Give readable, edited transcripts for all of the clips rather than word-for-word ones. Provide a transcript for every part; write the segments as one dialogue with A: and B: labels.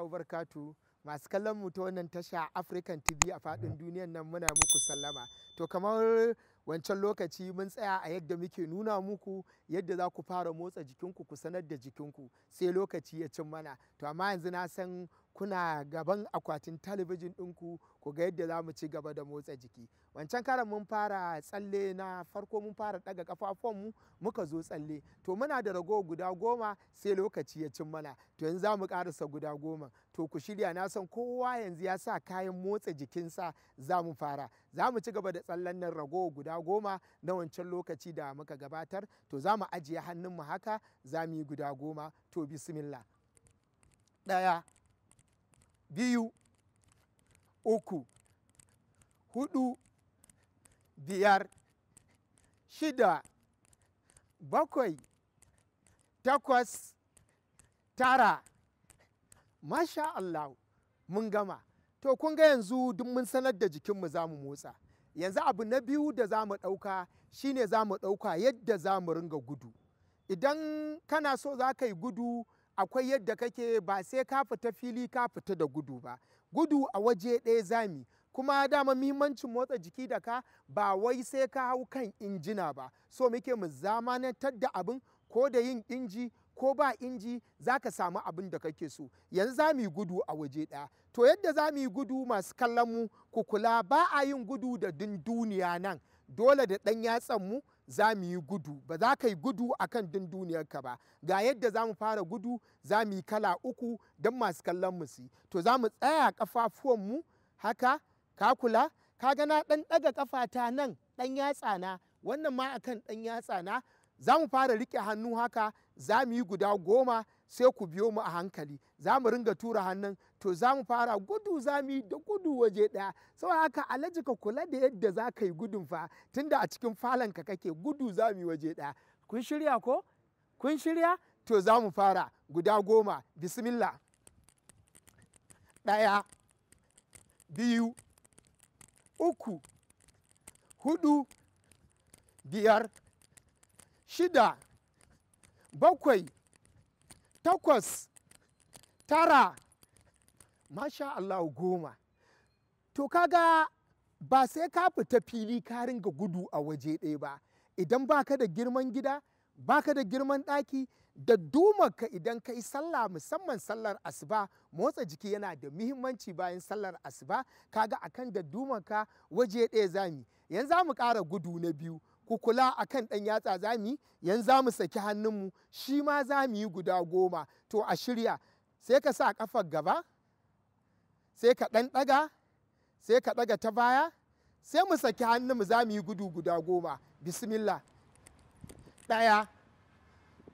A: wa barakatu. Masu kallon mu ta wannan tasha African TV a faɗin duniyan nan muna muku sallama. To kamar wancan lokaci mun tsaya a yadda muke nuna muku yadda za ku fara motsa jikinku ku sanar da jikinku sai lokaci ya cin mana. To amma yanzu na san kuna gaban akwatin talabijin ɗinku ku ga yadda za mu ci gaba da motsa jiki. Wancan karan mun fara tsalle na farko, mun fara ɗaga ƙafafuwanmu muka zo tsalle. To muna da rago guda 10 sai lokaci ya cin mana. To yanzu za mu ƙarasa guda 10. To ku shirya, na san kowa yanzu ya sa kayan motsa jikinsa za mu fara. Za mu ci gaba da tsallen nan rago guda 10 na wancan lokaci da muka gabatar. To za mu ajiye hannunmu haka za mu yi guda 10. To bismillah. 1, 2, 3, 4, 5, 6, 7, 8, 9. Masha Allah, mun gama. To kun ga yanzu duk mun sanar da jikinmu za mu motsa. Yanzu abu na biyu da za mu ɗauka shine za mu ɗauka yadda za mu ringa gudu. Idan kana so za ka yi gudu, akwai yadda kake, ba sai ka fita fili ka fita da gudu ba. Gudu a waje ɗaya zami. Kuma dama muhimmancin motsa jiki da ka ba wai sai ka hau kan injina ba. So muke mu zamanantar da abin, ko da yin inji ko ba inji za ka samu abin da kake so. Yanzu za mu yi gudu a waje ɗaya. To yadda za mu yi gudu, masu kallon mu ku kula, ba a yin gudu da dunduniya nan. Dole da ɗan yatsan mu za mu yi gudu, ba za ka yi gudu a kan dunduniyarka ba. Ga yadda za mu fara gudu, za mu yi kala 3 don masu kallon mu su. To za mu tsaya ƙafafuwanmu haka, ka kula, ka ga na ɗan ɗaga ƙafata nan, ɗan yatsa na, wannan ma akan ɗan yatsa na. Za mu fara riƙe hannu haka, za mu yi guda 10 sai ku biyo mu a hankali. Za mu ringa tura hannun. To za mu fara gudu, za mu yi da gudu waje ɗaya. Sau haka alhaji ka kula da yadda za ka yi gudun fa, tunda a cikin falonka kake gudu, za mu yi waje ɗaya. Kun shirya ko? Kun shirya? To za mu fara guda 10. Bismillah. 1, 2, 3, 4, 5, 6, 7, 8, 9. Masha Allah, 10. To kaga ba sai ka fita fili ka ringa gudu a waje ɗaya ba. Idan baka da girman gida, baka da girman ɗaki, da dumarka idan ka yi sallah, musamman sallar asuba, motsa jiki yana da muhimmanci bayan sallar asuba. Kaga akan da dumarka waje ɗaya zami. Yanzu za mu ƙara gudu na biyu. Ku kula, akan ɗan yatsa zami. Yanzu za mu saki hannunmu, shi ma za mu yi guda 10. To a shirya, sai ka sa ƙafar gaba, sai ka ɗan ɗaga, sai ka ɗaga ta baya, sai mu saki hannunmu, za mu yi gudu guda 10. Bismillah. 1.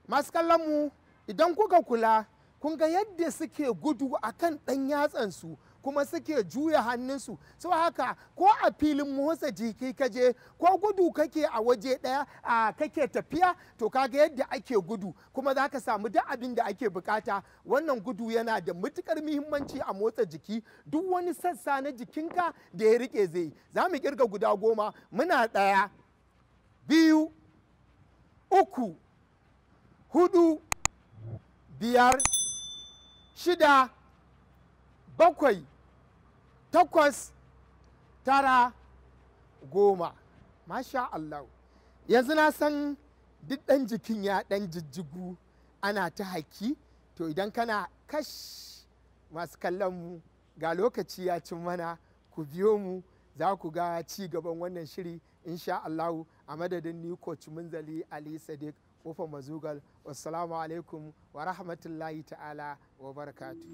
A: Masu kallon mu, idan kuka kula, kun ga yadda suke gudu akan ɗan yatsansu, kuma suke juya hannunsu. So haka ko a filin motsa jiki kaje, ko gudu kake a waje ɗaya kake tafiya, to kaga yadda ake gudu, kuma za ka samu duk abin da ake bukata. Wannan gudu yana da matukar muhimmanci a motsa jiki. Duk wani sassa na jikinka da ya rike zai. Za mu kirga guda 10. Muna 1, 2, 3, 4, 5, 6, 7, 8, 9, 10. Masha Allah. Yanzu na san duk ɗan jikin ya ɗan jijjigu, ana ta haki. To idan kana kash, masu kallon mu, ga lokaci ya cin mana, ku biyo mu, za ku ga ci gaban wannan shiri insha Allah. A madadin ni coach Munzali Ali Sadiq Kofa Mazugal. Wassalamu alaikum wa rahmatullahi ta'ala wa barakatuh.